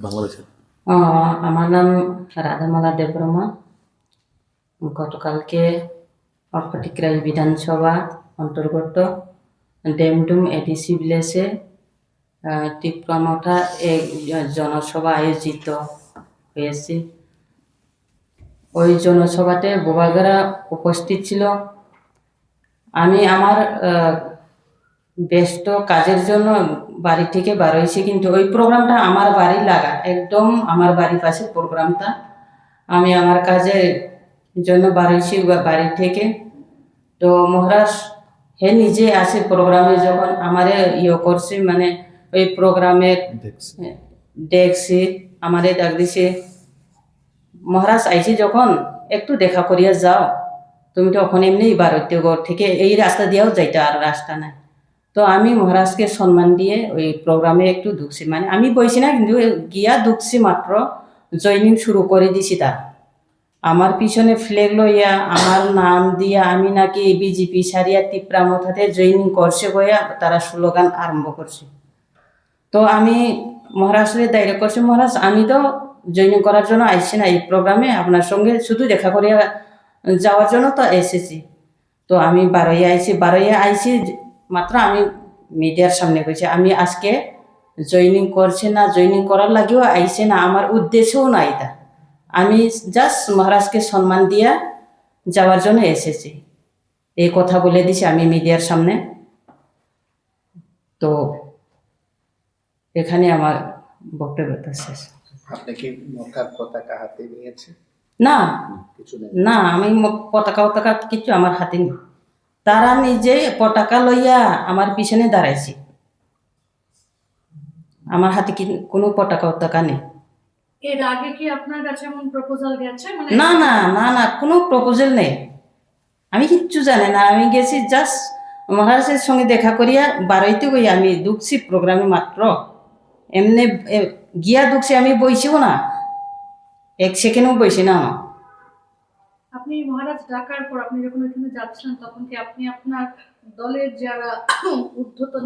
বাংলাদেশের? আমার নাম রাধামালা দেববর্মা। গতকালকে অল্পটিকরাই বিধানসভা অন্তর্গত ডেমডুম এডিসি ভিলেজে তীব্রমথা এক জনসভা আয়োজিত হয়েছে। ওই জনসভাতে বোবাগেরা উপস্থিত ছিল। আমি আমার ব্যস্ত কাজের জন্য বাড়ি থেকে বার হয়েছি, কিন্তু ওই প্রোগ্রামটা আমার বাড়ি লাগা, একদম আমার বাড়ির পাশে প্রোগ্রামটা। আমি আমার কাজের জন্য বার হয়েছি বাড়ি থেকে। তো মহারাজ হে নিজে আসে প্রোগ্রামে, যখন আমারে করছে, মানে ওই প্রোগ্রামে দেখছি, আমারে ডাক দিছে, মহারাজ আইছি যখন একটু দেখা করিয়া যাও, তুমি তো ওখানে এমনি বার হইতে ঘর থেকে, এই রাস্তা দিয়েও যাইতে, আর রাস্তা নাই। তো আমি মহারাজকে সম্মান দিয়ে ওই প্রোগ্রামে একটু ঢুকছি, মানে আমি বইছি না, কিন্তু গিয়া ঢুকছি মাত্র জয়নিং শুরু করে দিছি। তার আমার পিছনে ফ্ল্যাগ লইয়া আমার নাম দিয়া আমি নাকি বিজেপি সারিয়া তীব্রামথাতে জয়নিং করছে বইয়া তারা স্লোগান আরম্ভ করছে। তো আমি মহারাজকে ডাইরেক্ট করছি, মহারাজ আমি তো জয়নিং করার জন্য আইসি না এই প্রোগ্রামে, আপনার সঙ্গে শুধু দেখা করিয়া যাওয়ার জন্য তো এসেছি। তো আমি বারোইয়া আইছি মাত্র আমি মিডিয়ার সামনে কইছি, আমি আজকে জয়নিং করছে না, জয়নিং করার লাগেও আইছে না, আমার উদ্দেশ্যও না এটা, আমি জাস্ট মহারাজকে সম্মান দিয়া যাওয়ার জন্য এসেছি, এই কথা বলে দিছি আমি মিডিয়ার সামনে। তো এখানে আমার বক্তব্যটা শেষ। আপনি কি মক্কার পতাকা হাতে নিয়েছেন? না কিছু নেই? না, আমি পতাকা কিছু আমার হাতে নেই। তারা নিজে পতাকা লইয়া আমার পিছনে দাঁড়াইছে, আমার হাতে কোনো পতাকা নেই। এর আগে কি আপনার কাছে এমন প্রপোজাল গেছে? না না না না, কোনো প্রপোজাল নেই, আমি কিচ্ছু জানি না। আমি গেছি জাস্ট মহারাজের সঙ্গে দেখা করিয়া বারোইতে গই, আমি ঢুকছি প্রোগ্রামে মাত্র, এমনি গিয়া ঢুকছি, আমি বইছিও না, এক সেকেন্ডও বইছি না। আপনি মহারাজ ডাকার পর আপনি যখন ওইখানে যাচ্ছেন, তখন কি আপনি আপনার দলের যারা ঊর্ধ্বতন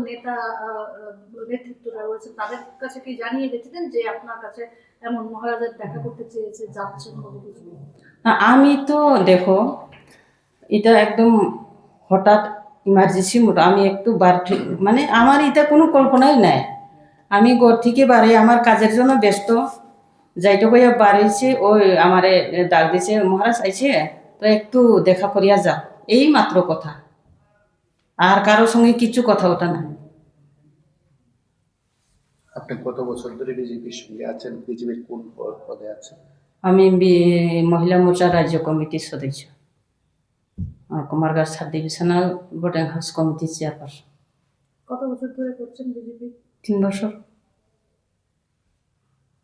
নেতৃত্বরা রয়েছে তাদের কাছে কি জানিয়ে গেছিলেন যে আপনার কাছে এমন মহারাজের দেখা করতে চেয়েছে, যাচ্ছেন বলে কিছু? আমি তো দেখো, এটা একদম হঠাৎ ইমার্জেন্সি মোড, আমি একটু মানে আমার এটা কোনো কল্পনাই নাই। আমি ঘর থেকে বাড়ি আমার কাজের জন্য ব্যস্ত, যাইতে কইয়া বাড়িছে, ওই আমারে ডাক দিছে, মহারাজ আইছে তো একটু দেখা করিয়া যা, এই মাত্র কথা, আর কারোর সঙ্গে কিছু কথা ওটা না। আপনি কত বছর ধরে বিজেপির সঙ্গে আছেন? বিজেপির কোন পদে আছেন? আমি মহিলা মোর্চা রাজ্য কমিটির সদস্য, Kumarghat sub divisional boarding house কমিটির চেয়ারপারসন। কত বছর ধরে করছেন বিজেপি? 3 বছর।